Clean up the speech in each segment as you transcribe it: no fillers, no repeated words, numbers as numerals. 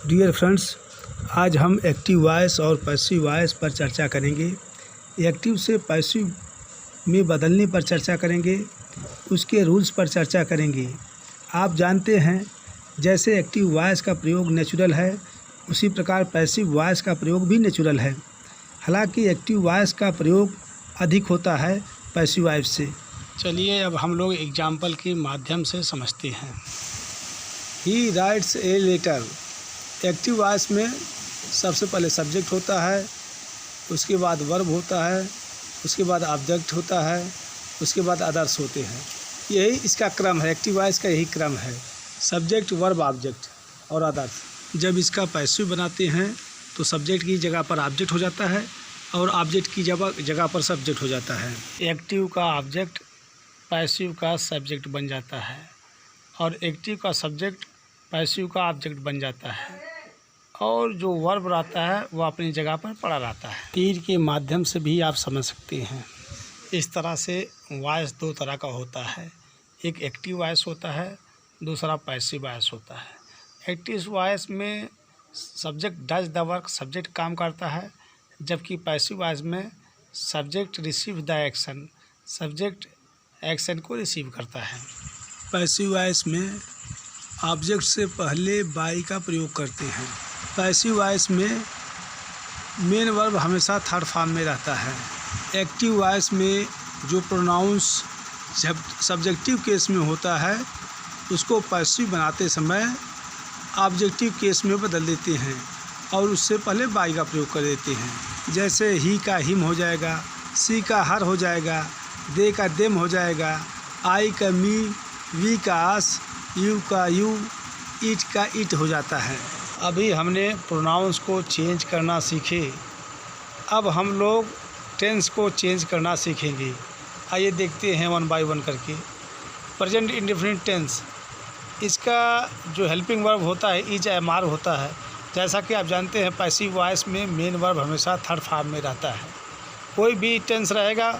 Dear friends, आज हम active voice और पैसिव वॉइस पर चर्चा करेंगे। एक्टिव से पैसिव में बदलने पर चर्चा करेंगे, उसके रूल्स पर चर्चा करेंगे। आप जानते हैं, जैसे एक्टिव वॉइस का प्रयोग नेचुरल है, उसी प्रकार पैसिव वॉइस का प्रयोग भी नेचुरल है। हालांकि एक्टिव वॉइस का प्रयोग अधिक होता है पैसिव वॉइस से। चलिए अब हम लोग एग्जाम्पल के माध्यम से समझते हैं। He writes a letter. Active voice में सबसे पहले सब्जेक्ट होता है, उसके बाद वर्ब होता है, उसके बाद ऑब्जेक्ट होता है, उसके बाद अदर्स होते हैं। यही इसका क्रम है, एक्टिव वॉइस का यही क्रम है, सब्जेक्ट, वर्ब, ऑब्जेक्ट और अदर्स। जब इसका पैसिव बनाते हैं तो सब्जेक्ट की जगह पर ऑब्जेक्ट हो जाता है और ऑब्जेक्ट की जगह पर सब्जेक्ट हो जाता है। एक्टिव का ऑब्जेक्ट पैसिव का सब्जेक्ट बन जाता है और एक्टिव का सब्जेक्ट पैसिव का ऑब्जेक्ट बन जाता है और जो वर्ब रहता है वो अपनी जगह पर पड़ा रहता है। तीर के माध्यम से भी आप समझ सकते हैं। इस तरह से वॉइस दो तरह का होता है, एक एक्टिव वॉइस होता है, दूसरा पैसिव वॉइस होता है। एक्टिव वॉइस में subject does the work, subject काम करता है, जबकि पैसिव वॉइस में subject receive the action, subject action को रिसीव करता है। पैसिव वॉइस में ऑब्जेक्ट से पहले बाई का प्रयोग करते हैं। पैसिव वॉइस में मेन वर्ब हमेशा थर्ड फॉर्म में रहता है। एक्टिव वॉइस में जो प्रोनाउंस सब्जेक्टिव केस में होता है उसको पैसिव बनाते समय ऑब्जेक्टिव केस में बदल देते हैं और उससे पहले बाई का प्रयोग कर देते हैं। जैसे ही का हिम हो जाएगा, सी का हर हो जाएगा, दे का देम हो जाएगा, आई का मी, वी का आस, यू का यू, इट का इट हो जाता है। अभी हमने प्रोनाउंस को चेंज करना सीखे, अब हम लोग टेंस को चेंज करना सीखेंगे। आइए देखते हैं वन बाय वन करके। प्रेजेंट इंडेफिनिट टेंस, इसका जो हेल्पिंग वर्ब होता है इज एम आर होता है। जैसा कि आप जानते हैं पैसिव वॉइस में मेन वर्ब हमेशा थर्ड फॉर्म में रहता है। कोई भी टेंस रहेगा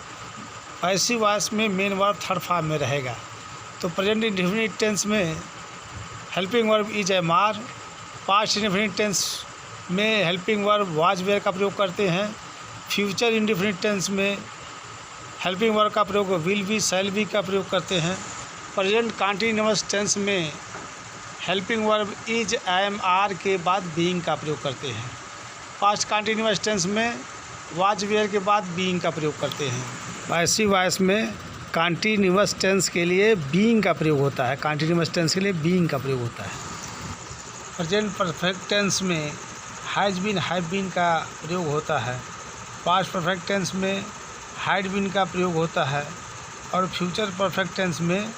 पैसिव वॉइस में मेन वर्ब थर्ड फॉर्म में रहेगा। तो प्रेजेंट इंडेफिनिट टेंस में helping verb is am are, past indefinite tense में हेल्पिंग वर्ब वाज वेयर का प्रयोग करते हैं, फ्यूचर इंडेफिनिट टेंस में हेल्पिंग वर्ब का प्रयोग विल बी, शैल बी का प्रयोग करते हैं। प्रेजेंट कॉन्टिन्यूअस टेंस में helping verb is am are के बाद बीइंग का प्रयोग करते हैं। पास्ट कॉन्टिन्यूअस टेंस में वाज वेयर के बाद बीइंग का प्रयोग करते हैं। पैसिव वॉइस में कॉन्टिन्यूअस टेंस के लिए बीइंग का प्रयोग होता है, कॉन्टिन्यूअस टेंस के लिए बीइंग का प्रयोग होता है। प्रेजेंट परफेक्ट टेंस में हैज बीन, हैव बीन का प्रयोग होता है। पास्ट परफेक्ट टेंस में हैड बीन का प्रयोग होता है और फ्यूचर परफेक्ट टेंस में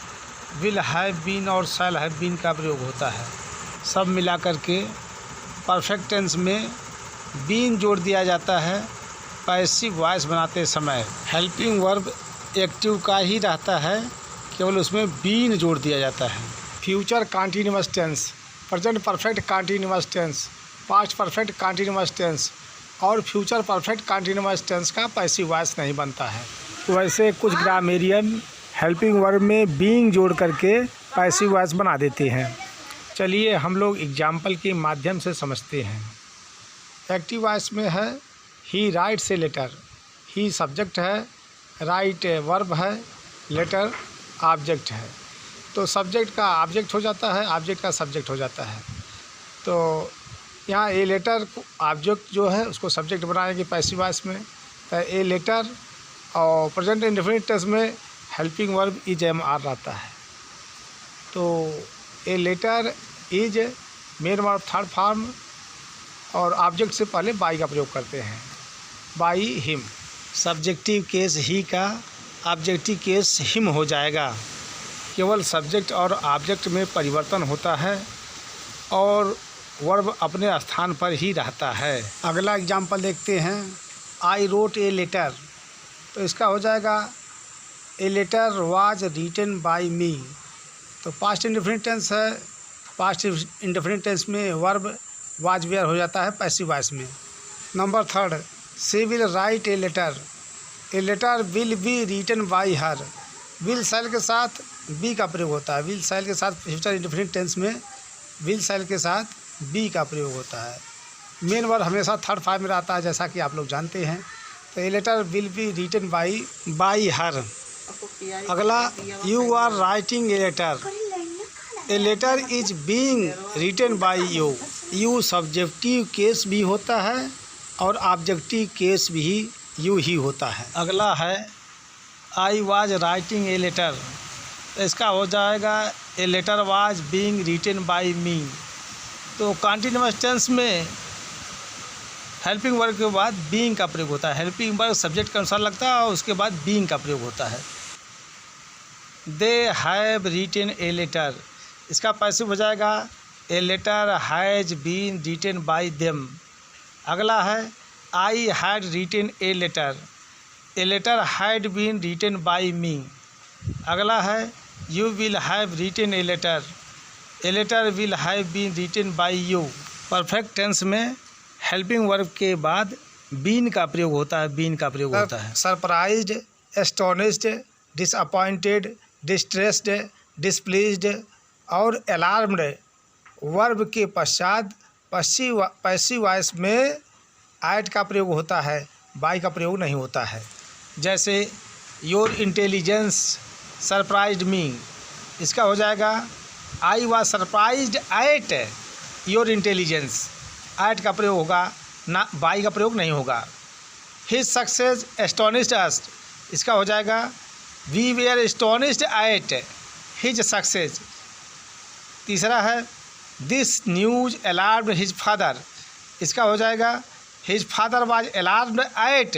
विल हैव बीन और शैल हैव बीन का प्रयोग होता है। सब मिला करके परफेक्ट टेंस में बीन जोड़ दिया जाता है पैसिव वॉइस बनाते समय। हेल्पिंग वर्ब एक्टिव का ही रहता है, केवल उसमें बीन जोड़ दिया जाता है। Future continuous tense, present perfect continuous tense, past perfect continuous tense और फ्यूचर परफेक्ट कॉन्टिन्यूअस टेंस का पैसिव वॉइस नहीं बनता है। वैसे कुछ ग्रामेरियन हेल्पिंग वर्ब में बीइंग जोड़ करके पैसिव वॉइस बना देते हैं। चलिए हम लोग एग्जाम्पल के माध्यम से समझते हैं। एक्टिव वॉइस में है he writes a letter, he subject है, राइट वर्ब है, लेटर ऑब्जेक्ट है। तो सब्जेक्ट का ऑब्जेक्ट हो जाता है, ऑब्जेक्ट का सब्जेक्ट हो जाता है। तो यहाँ ए लेटर ऑब्जेक्ट जो है उसको सब्जेक्ट बनाएंगे पैसिव वॉइस में, तो ए लेटर। और प्रेजेंट इंडेफिनिट टेंस में helping verb is am are रहता है। तो a letter is main verb third form और ऑब्जेक्ट से पहले बाई का प्रयोग करते हैं, by him. Subjective case he का, ऑब्जेक्टिव केस हिम हो जाएगा। केवल सब्जेक्ट और ऑब्जेक्ट में परिवर्तन होता है और वर्ब अपने स्थान पर ही रहता है। अगला एग्जाम्पल देखते हैं। आई रोट ए लेटर, तो इसका हो जाएगा a letter was written by me. तो पास्ट इंडेफिनिट टेंस है, पास्ट इंडेफिनिट टेंस में वर्ब वाज वेयर हो जाता है पैसिव वॉइस में। Number third, she will write a letter will be written by her. Will shall के साथ B का प्रयोग होता है, विल शैल के साथ फ्यूचर इंडेफिनिट टेंस में विल शैल के साथ बी का प्रयोग होता है। मेन वर्ब हमेशा थर्ड फॉर्म में रहता है, जैसा कि आप लोग जानते हैं। तो a letter will be written by her. अगला, you are writing a letter. A letter is being written by you. You subjective case भी होता है और ऑब्जेक्टिव केस भी यू ही होता है। अगला है, I was writing a letter. इसका हो जाएगा a letter was being written by me. तो कॉन्टिन्यूअस टेंस में हेल्पिंग वर्ब के बाद बीइंग का प्रयोग होता है। हेल्पिंग वर्ब सब्जेक्ट के अनुसार लगता है और उसके बाद बीइंग का प्रयोग होता है। They have written a letter. इसका पैसिव हो जाएगा a letter has been written by them. अगला है, I had written a letter. A letter had been written by me. अगला है, you will have written a letter. A letter will have been written by you. Perfect tense में helping verb के बाद been का प्रयोग होता है। Been का प्रयोग होता है। सरप्राइज्ड, एस्टोनिश्ड, डिसअपॉइंटेड, डिस्ट्रेस्ड, डिसप्लीज्ड और अलार्म्ड वर्ब के पश्चात पैसिव वॉइस में ऐट का प्रयोग होता है, बाई का प्रयोग नहीं होता है। जैसे योर इंटेलिजेंस सरप्राइज्ड मी। इसका हो जाएगा I was surprised at your intelligence. At का प्रयोग होगा, ना बाई का प्रयोग नहीं होगा। His success astonished us. इसका हो जाएगा we were astonished at his success. तीसरा है, this news alarmed his father. इसका हो जाएगा his father was alarmed at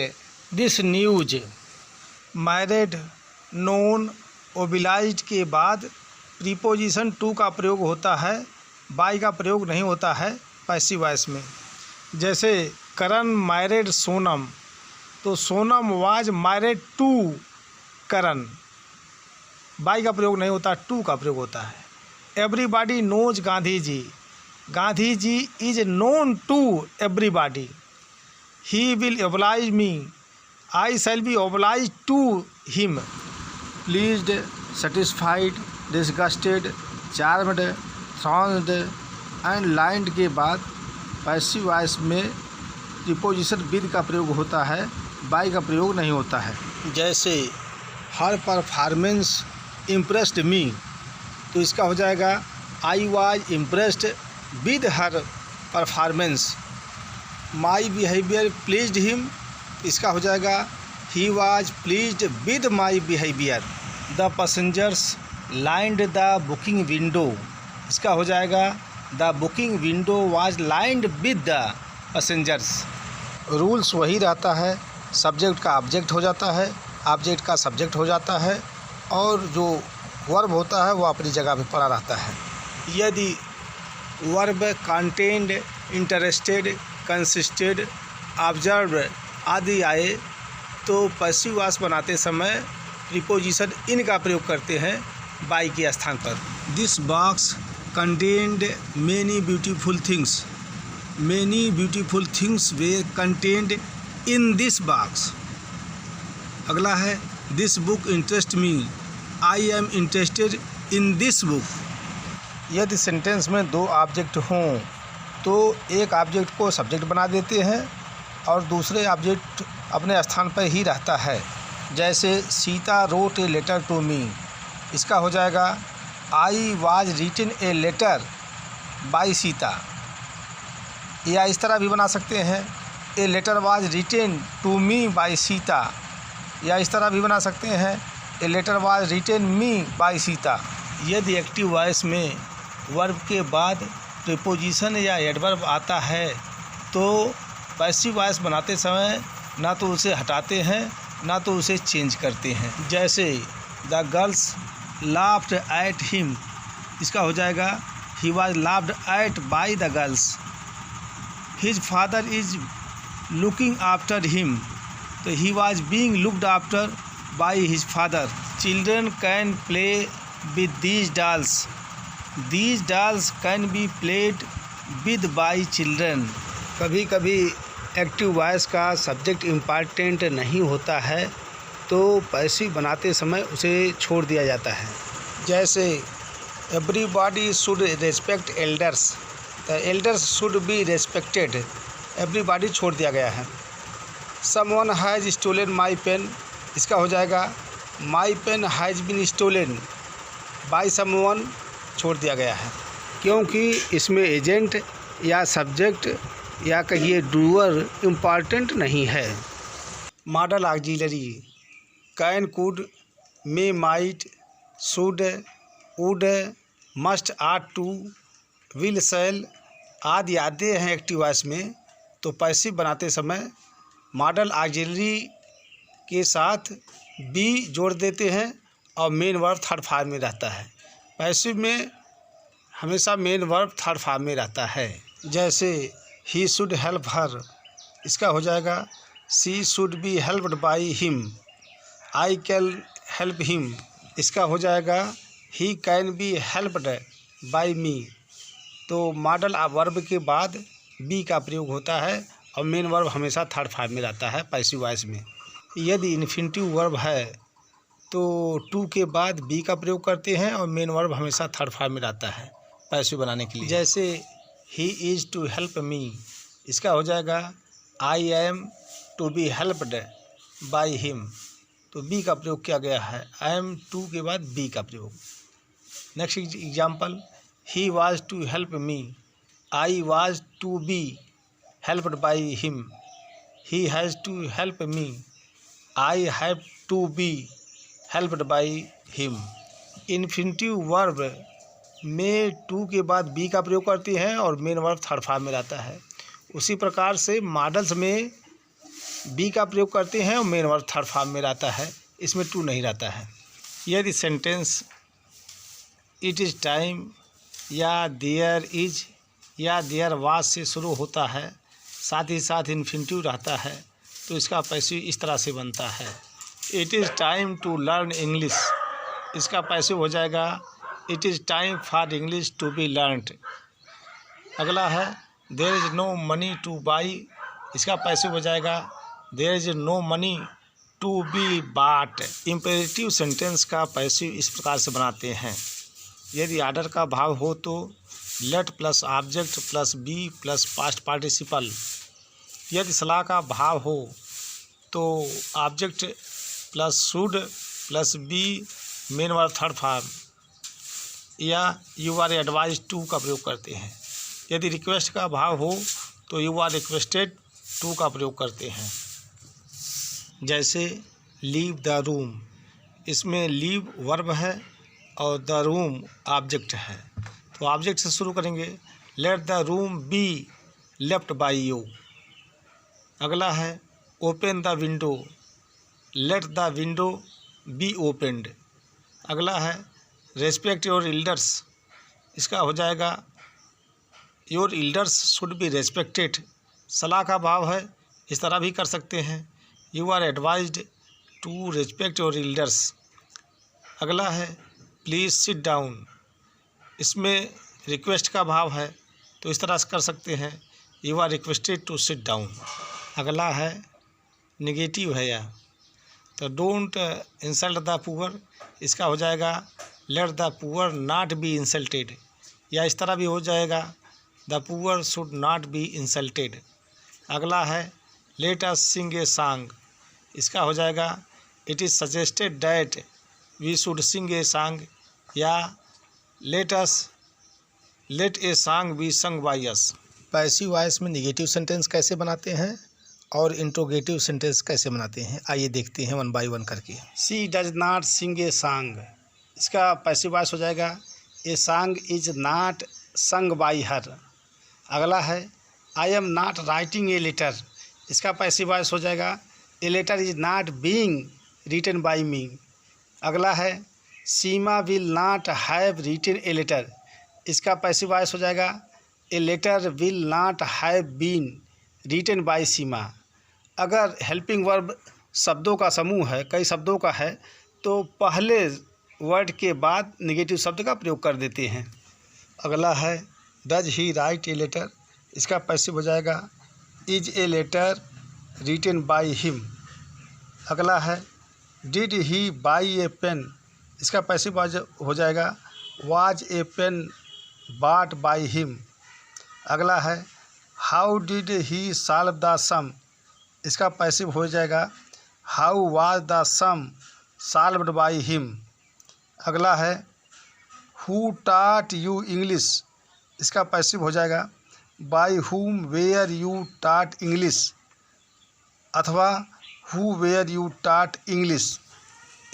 this news. Married, known, obliged के बाद प्रीपोजिशन टू का प्रयोग होता है, बाई का प्रयोग नहीं होता है पैसिव वॉइस में। जैसे करण मैरिड सोनम, तो Sonam was married to Karan, by का प्रयोग नहीं होता, टू का प्रयोग होता है। Everybody knows Gandhi ji. Gandhi ji is known to everybody. He will oblige me. I shall be oblige to him. Pleased, satisfied, disgusted, charmed, thronged and lined के बाद पैसिव वॉइस में प्रीपोजिशन विद का प्रयोग होता है, बाई का प्रयोग नहीं होता है। जैसे हर परफॉर्मेंस इम्प्रेस्ड मी, तो इसका हो जाएगा I was impressed with her performance. My behaviour pleased him. इसका हो जाएगा he was pleased with my behaviour. The passengers lined the booking window. इसका हो जाएगा the booking window was lined with the passengers. Rules वही रहता है, subject का ऑब्जेक्ट हो जाता है, ऑब्जेक्ट का सब्जेक्ट हो जाता है और जो वर्ब होता है वो अपनी जगह पे पड़ा रहता है। यदि verb contained, interested, consisted, observe आदि आए तो पैसिव वॉइस बनाते समय प्रीपोजिशन इन का प्रयोग करते हैं बाई के स्थान पर। This box contained many beautiful things. Many beautiful things were contained in this box. अगला है, this book interest me. I am interested in this book. यदि सेंटेंस में दो ऑब्जेक्ट हों तो एक ऑब्जेक्ट को सब्जेक्ट बना देते हैं और दूसरे ऑब्जेक्ट अपने स्थान पर ही रहता है। जैसे Sita wrote a letter to me. इसका हो जाएगा I was written a letter by Sita. या इस तरह भी बना सकते हैं, a letter was written to me by Sita. या इस तरह भी बना सकते हैं, a letter was written me by Sita. यदि एक्टिव वॉइस में वर्ब के बाद प्रीपोजिशन या एडवर्ब आता है तो पैसिव वॉइस बनाते समय ना तो उसे हटाते हैं ना तो उसे चेंज करते हैं। जैसे the girls laughed at him. इसका हो जाएगा he was laughed at by the girls. His father is looking after him, तो he was being looked after by his father. Children can play with these dolls. These dolls can be played with by children. कभी कभी active voice का subject important नहीं होता है तो passive बनाते समय उसे छोड़ दिया जाता है। जैसे everybody should respect elders. The elders should be respected, everybody छोड़ दिया गया है। Someone has stolen my pen, इसका हो जाएगा my pen has been stolen by someone, छोड़ दिया गया है, क्योंकि इसमें एजेंट या सब्जेक्ट या कहिए डूअर इम्पॉर्टेंट नहीं है। Modal auxiliary can, could, may, might, should, would, must, ought to, will, shall आदि आते हैं एक्टिव वॉइस में। तो पैसिव बनाते समय मॉडल ऑक्सिलरी के साथ बी जोड़ देते हैं और मेन वर्ब थर्ड फॉर्म में रहता है। पैसिव में हमेशा मेन वर्ब थर्ड फॉर्म में रहता है। जैसे ही शुड हेल्प हर, इसका हो जाएगा she should be helped by him. I can help him, इसका हो जाएगा he can be helped by me. तो मॉडल वर्ब के बाद बी का प्रयोग होता है और मेन वर्ब हमेशा थर्ड फॉर्म में रहता है पैसिव वॉइस में। यदि इन्फिनिटिव वर्ब है तो टू के बाद बी का प्रयोग करते हैं और मेन वर्ब हमेशा थर्ड फॉर्म में रहता है पैसिव बनाने के लिए। जैसे he is to help me, इसका हो जाएगा I am to be helped by him. तो बी का प्रयोग किया गया है, आई एम टू के बाद बी का प्रयोग। Next example, he was to help me, I was to be helped by him. He has to help me, I have to be helped by him. Infinitive verb में to के बाद be का प्रयोग करती हैं और मेन वर्ब थर्ड फॉर्म में रहता है। उसी प्रकार से मॉडल्स में बी का प्रयोग करते हैं और मेन वर्ब थर्ड फॉर्म में रहता है, इसमें टू नहीं रहता है। यदि सेंटेंस इट इज़ टाइम या देयर इज या देयर वाज से शुरू होता है, साथ ही साथ इन्फिनिटिव रहता है, तो इसका पैसिव इस तरह से बनता है। It is time to learn English, इसका पैसिव हो जाएगा it is time for English to be learned. अगला है there is no money to buy, इसका पैसिव हो जाएगा there is no money to be bought. Imperative sentence का passive इस प्रकार से बनाते हैं। यदि आर्डर का भाव हो तो let plus object plus be plus past participle. यदि सलाह का भाव हो तो object plus should plus be main verb third form या यू आर एडवाइज टू का प्रयोग करते हैं। यदि रिक्वेस्ट का भाव हो तो यू आर रिक्वेस्टेड टू का प्रयोग करते हैं। जैसे लीव द रूम, इसमें लीव वर्ब है और द रूम ऑब्जेक्ट है, तो ऑब्जेक्ट से शुरू करेंगे। Let the room be left by you. अगला है open the window, let the window B opened. अगला है रेस्पेक्ट योर एल्डर्स, इसका हो जाएगा your elders should be respected. सलाह का भाव है, इस तरह भी कर सकते हैं, you are advised to respect your elders. अगला है प्लीज़ सिट डाउन, इसमें रिक्वेस्ट का भाव है तो इस तरह से कर सकते हैं, you are requested to sit down. अगला है नेगेटिव है यह, तो डोंट इंसल्ट द पुअर, इसका हो जाएगा let the poor not be insulted, या इस तरह भी हो जाएगा the poor should not be insulted. अगला है let us Singh a song, इसका हो जाएगा it is suggested that we should sing a song, या let a song be sung by us. Passive voice में नेगेटिव सेंटेंस कैसे बनाते हैं और इंट्रोगेटिव सेंटेंस कैसे बनाते हैं, आइए देखते हैं वन बाय वन करके। She does not sing a song, इसका पैसिव वॉइस हो जाएगा a song is not sung by her. अगला है I am not writing a letter, इसका पैसिव वॉइस हो जाएगा a letter is not being written by me. अगला है Seema will not have written a letter, इसका पैसिव वॉइस हो जाएगा a letter will not have been written by सीमा। अगर helping verb शब्दों का समूह है, कई शब्दों का है, तो पहले वर्ड के बाद नेगेटिव शब्द का प्रयोग कर देते हैं। अगला है does he write a letter, इसका पैसिव हो जाएगा is a letter written by him. अगला है did he buy a pen, इसका पैसिव हो जाएगा was a pen bought by him. अगला है how did he solve the sum, इसका पैसिव हो जाएगा how was the sum solved by him. अगला है हु टॉट यू इंग्लिश, इसका पैसिव हो जाएगा by whom were you taught English अथवा who were you taught English.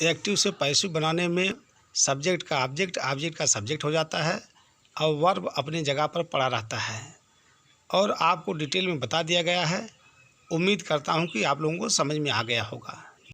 Active से पैसिव बनाने में सब्जेक्ट का ऑब्जेक्ट, ऑब्जेक्ट का सब्जेक्ट हो जाता है और वर्ब अपनी जगह पर पड़ा रहता है और आपको डिटेल में बता दिया गया है। उम्मीद करता हूँ कि आप लोगों को समझ में आ गया होगा।